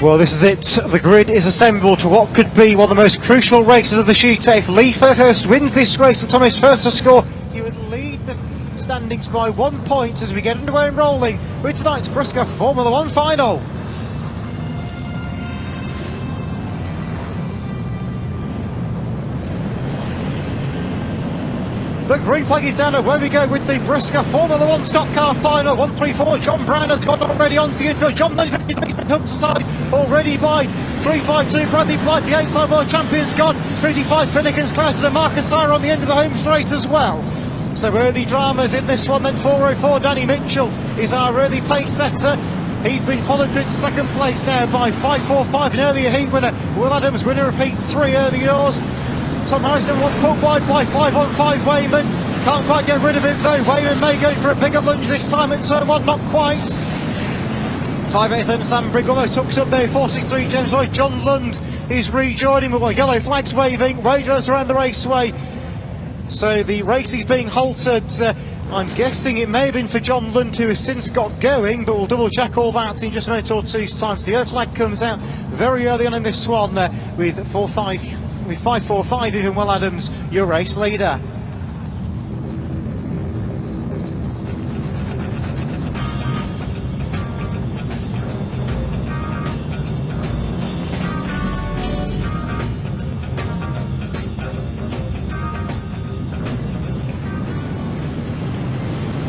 Well, this is it. The grid is assembled to what could be one of the most crucial races of the shootout. If Lee Fairhurst wins this race and Thomas first to score, he would lead the standings by 1 point as we get underway and rolling with tonight's Brusca Formula 1 final. The green flag is down, and where we go with the Brusca Formula 1 stock car final. 134, John Brown has gone already onto the infield. John Brown has been hooked aside already by 352 Bradley Blight, the 8-time world champion's gone. 55 Finnegan's Class and Marcus Tyre on the end of the home straight as well. So early dramas in this one then. 404 Danny Mitchell is our early pace setter. He's been followed through to second place now by 545, an earlier heat winner. Will Adams, winner of heat 3 early yours. Tom Harris number 1 put wide by 515 Wayman. Can't quite get rid of it though. Wayman may go for a bigger lunge this time at turn 1, not quite. 587 Sam Brigg almost hooks up there. 463 James Lloyd. John Lund is rejoining. We've got yellow flags waving. Radios around the raceway. So the race is being halted. I'm guessing it may have been for John Lund, who has since got going, but we'll double check all that in just a minute or two's time. So the yellow flag comes out very early on in this one with 545 even Will Adams, your race leader.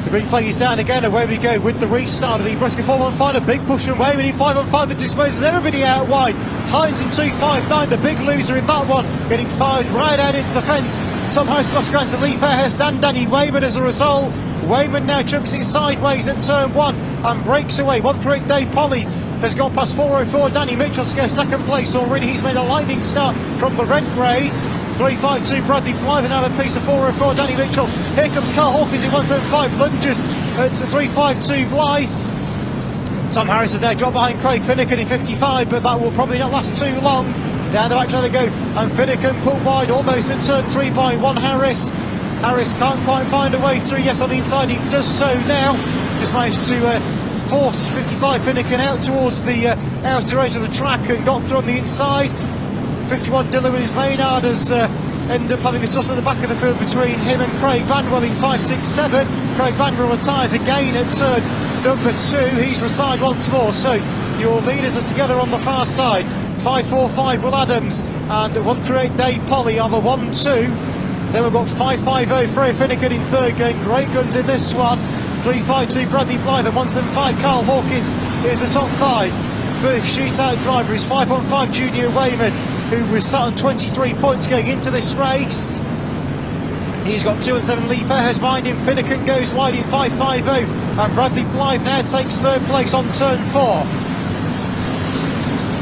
Green flag is down again, away we go with the restart of the Brusca 415. A big push from Wayman in 515 that disposes everybody out wide. Hines in 259, the big loser in that one, getting fired right out into the fence. Tom Harris lost ground to Lee Fairhurst and Danny Wayman as a result. Wayman now chucks it sideways at turn 1 and breaks away. 138 Dave Polly has gone past 404 Danny Mitchell to go second place already. He's made a lightning start from the red grade. 352 Bradley Blythe, now a piece of 404 Danny Mitchell. Here comes Carl Hawkins in 175, lunges to 352 Blythe. Tom Harris has now dropped behind Craig Finnegan in 55, but that will probably not last too long. Down the back they go, and Finnegan put wide almost at turn 3 by 1 Harris. Harris can't quite find a way through. Yes, on the inside he does so now. Just managed to force 55 Finnegan out towards the outer edge of the track and got through on the inside. 51 Dylan Maynard has ended up having a toss at the back of the field between him and Craig Banwell in 567. Craig Banwell retires again at turn number 2. He's retired once more. So your leaders are together on the far side. 545 Will Adams and 138 Dave Polly on the 1-2. Then we've got 550 Freya Finnegan in third, going great guns in this one. 352 Bradley Blythe and 175 Carl Hawkins is the top 5. First shootout driver is 515 Junior Wayman, who was sat on 23 points going into this race. He's got 2 and 7 Lee Fairhurst behind him. Finnegan goes wide in 550 and Bradley Blythe now takes third place on turn 4.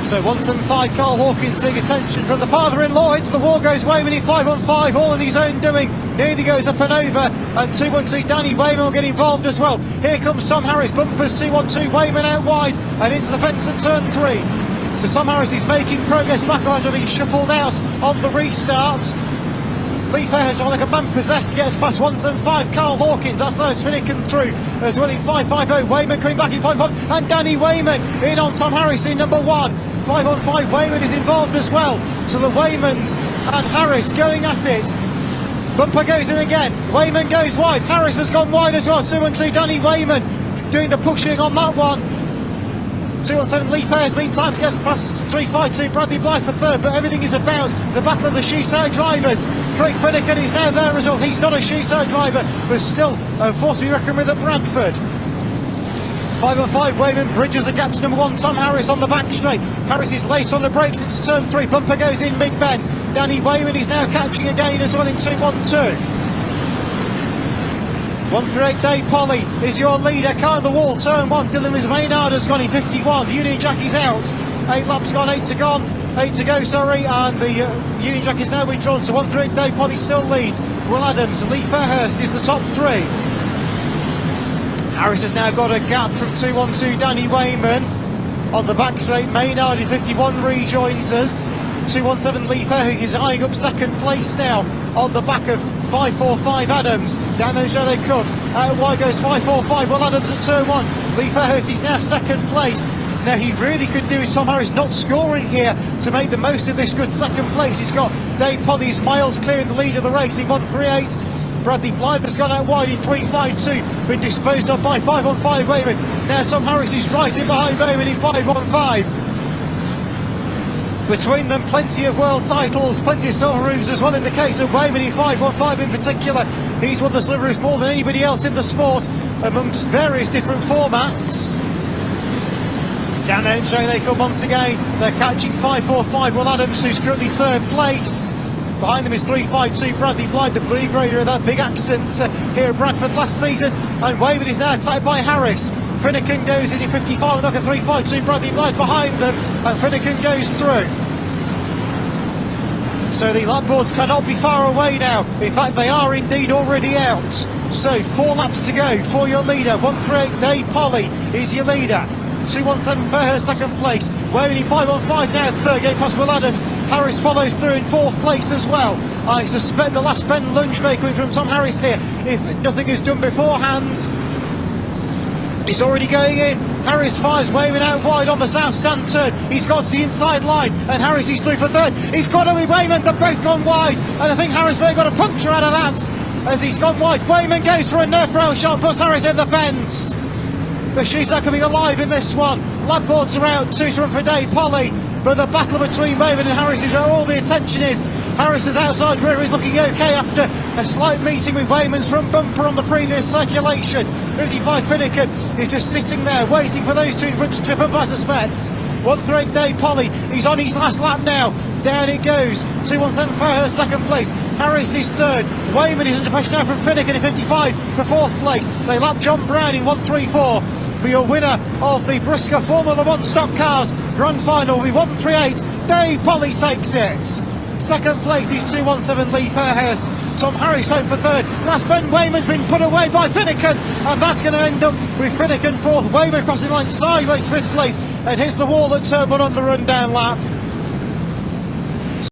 So 175 Carl Hawkins seeing attention from the father-in-law. Into the wall goes Wayman in 515, all in his own doing. Nearly goes up and over, and 212 Danny Wayman will get involved as well. Here comes Tom Harris, bumpers 212 Wayman out wide and into the fence at turn 3. So Tom Harris is making progress back after being shuffled out on the restart. Lee Fairhurst on like a man possessed, gets past 175 Carl Hawkins, that's those Finnegan through as well in 550. Wayman coming back in 5-5 and Danny Wayman in on Tom Harris in number 1. 5-on-5 Wayman is involved as well. So the Waymans and Harris going at it. Bumper goes in again, Wayman goes wide, Harris has gone wide as well. 2-2 Danny Wayman doing the pushing on that one. 2-7 Lee Fairhurst meantime gets past 352 Bradley Blythe for third, but everything is about the battle of the shootout drivers. Craig Finnegan is now there as well. He's not a shootout driver, but still a force to be reckoned with at Bradford. 5-on-5 Wayman bridges a gap to number 1 Tom Harris on the back straight. Harris is late on the brakes, it's turn 3, bumper goes in Big Ben. Danny Wayman is now catching again as well in 2-1-2. 138 Dave Polly is your leader. Car on the wall, turn 1. Dylan Maynard has gone in 51. Union Jack is out. 8 laps gone, 8 to go, and the Union Jack is now withdrawn. So 138 Dave Polly still leads. Will Adams and Lee Fairhurst is the top 3. Harris has now got a gap from 2-1-2 Danny Wayman. On the back straight, Maynard in 51 rejoins us. 2-1-7 Lee Fairhurst is eyeing up second place now on the back of 5-4-5 Adams. Down those yellow come. Out wide goes 5-4-5. Will Adams at turn 1. Lee Fairhurst is now second place. Now he really could do with Tom Harris not scoring here to make the most of this good second place. He's got Dave Polly's miles clear in the lead of the race in 1:38. Bradley Blythe has gone out wide in 3:52, been disposed of by 5-on-5 Wayman. Now Tom Harris is right in behind Wayman in 5-on-5. Between them, plenty of world titles, plenty of silver roofs as well in the case of Wayman in 5-on-5 in particular. He's won the silver roof more than anybody else in the sport amongst various different formats. Down the entry they come once again. They're catching 5-4-5 Will Adams, who's currently third place. Behind them is 3-5-2 Bradley Blythe, the blue grader of that big accident here at Bradford last season. And Wayman is now attacked by Harris. Finnegan goes in 55 and look at 3-5-2 Bradley Blythe behind them, and Finnegan goes through. So the lap boards cannot be far away now. In fact, they are indeed already out. So 4 laps to go for your leader. 138 Dave Polly is your leader. 217 Fairhurst second place. Wayman in 5-on-5 now third, getting past Will Adams. Harris follows through in fourth place as well. I suspect the last bend lunge may come from Tom Harris here if nothing is done beforehand. It's already going in. Harris fires Wayman out wide on the south stand turn. He's got to the inside line and Harris is through for third. He's got it with Wayman, they've both gone wide, and I think Harris may have got a puncture out of that as he's gone wide. Wayman goes for a nerf rail shot, puts Harris in the fence. The shootout coming alive in this one. Lap boards are out, 2 to run for Dave Polly, but the battle between Wayman and Harris is where all the attention is. Harris's outside rear is looking okay after a slight meeting with Wayman's front bumper on the previous circulation. 55 Finnegan is just sitting there waiting for those two in front to trip up, I suspect. 138 Dave Polly, he's on his last lap now. Down it goes. 217 Fairhurst second place. Harris is third. Wayman is under pressure now from Finnegan in 55 for fourth place. They lap John Brown in 134. For your winner of the Briscoe Formula 1 Stock Cars Grand Final will be 138. Dave Polly takes it. Second place is 217 Lee Fairhurst. Tom Harris home for third. Last bend Wayman's been put away by Finnegan, and that's going to end up with Finnegan fourth. Wayman crossing line sideways fifth place, and hits the wall at turn 1 on the rundown lap.